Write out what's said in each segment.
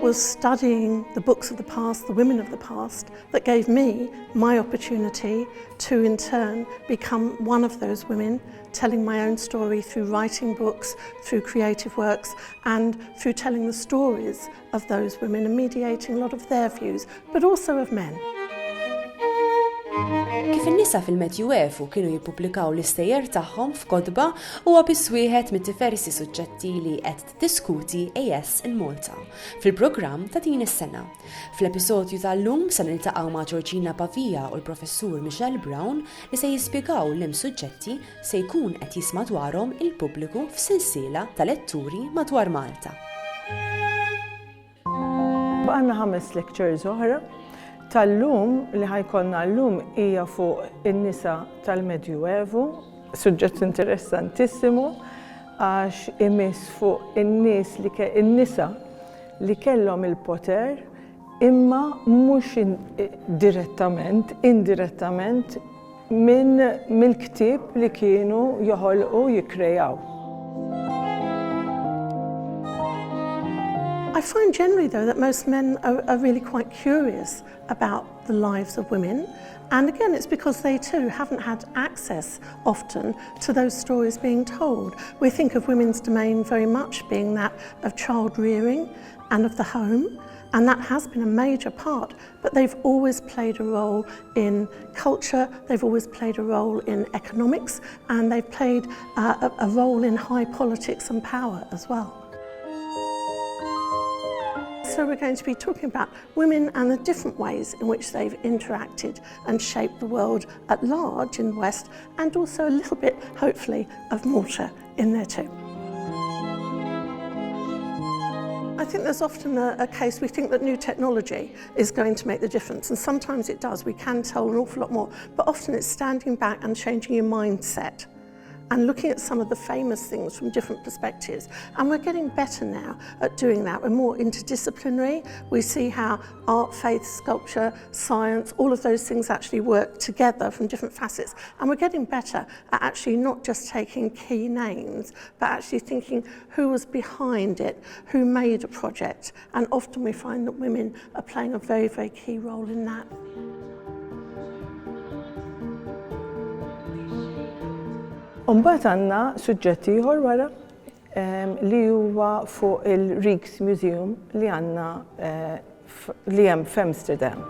was studying the books of the past, the women of the past, that gave me my opportunity to in turn become one of those women, telling my own story through writing books, through creative works, and through telling the stories of those women and mediating a lot of their views, but also of men. Kif in-nisa fil-medjuevu kienu jippubblikaw l-istejjer tagħhom f'kotba huwa biss wieħed mid-diversi suġġetti li qed tiddiskuti ASinMalta fil-programm ta' din is-sena. Fl-episodju tal-lum se niltaqgħu ma' Georgina Pavia u l-Professur li se jispjegaw liem suġġetti se jkun qed jisma' dwarhom il-pubbliku f'sensiela ta' letturi madwar Malta. Baqgħna 5 lectures oħra. Tal-lum li ħajkonna l-lum hija fuq in-nisa tal-medjuevu, suġġett interessantissimu għax imiss fuq in-nisa li kellhom il-poter imma mhux indirettament mill-ktieb li kienu joħolqu jikkreaw. I find generally, though, that most men are really quite curious about the lives of women. And again, it's because they too haven't had access often to those stories being told. We think of women's domain very much being that of child rearing and of the home. And that has been a major part, but they've always played a role in culture, they've always played a role in economics, and they've played a role in high politics and power as well. So we're going to be talking about women and the different ways in which they've interacted and shaped the world at large in the West, and also a little bit, hopefully, of Malta in there too. I think there's often a case we think that new technology is going to make the difference, and sometimes it does. We can tell an awful lot more, but often it's standing back and changing your mindset and looking at some of the famous things from different perspectives. And we're getting better now at doing that. We're more interdisciplinary. We see how art, faith, sculpture, science, all of those things actually work together from different facets. And we're getting better at actually not just taking key names, but actually thinking who was behind it, who made a project. And often we find that women are playing a very, very key role in that. Mbagħad għandna suġġett ieħor wara li huwa fuq il-Rijksmuseum li għandna li hemm f'Amsterdam.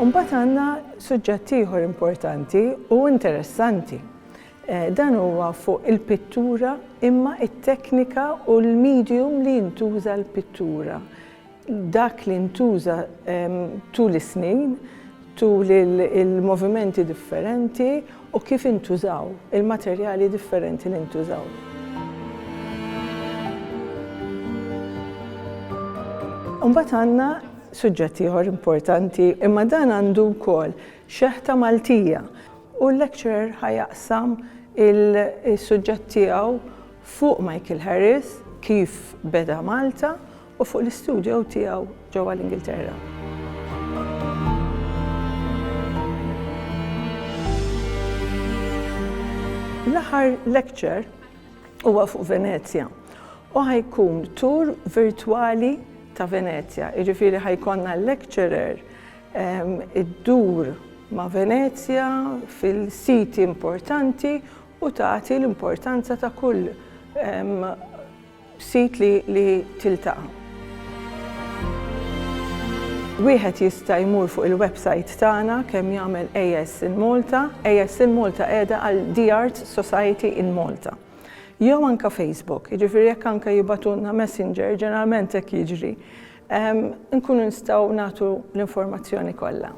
Mbagħad għandna suġġett ieħor importanti u interessanti. Dan huwa fuq il-pittura imma it-teknika u l-medium li jintuża l-pittura. Dak li ntuża tul is-snin, tul il-movimenti differenti u kif intużaw, il-materjali differenti li intużaw. Mbagħad għandna suġġett ieħor importanti, imma dan għandu wkoll xeħta Maltija u l-lecturer ħajaqsam il-suġġett tiegħu fuq Michael Harris, kif beda Malta u fuq l-istudju tiegħu ġewwa l-Ingilterra. L-aħħar lecture huwa fuq Venezja u ħajkun tur virtwali ta' Venezja. Jiġifieri ħajkonna l-lecturer iddur ma' Venezja fil-siti importanti u tagħti l-importanza ta' kull sit li tiltaqa'. Wieħed jista' jmur fuq il-website tagħna kemm jagħmel ASinMalta qiegħda għal The Art Society in Malta. Jew anke Facebook, jiġifieri jekk anke jibatulna Messenger, ġeneralment hekk jiġri, nkunu nistgħu nagħtu l-informazzjoni kollha.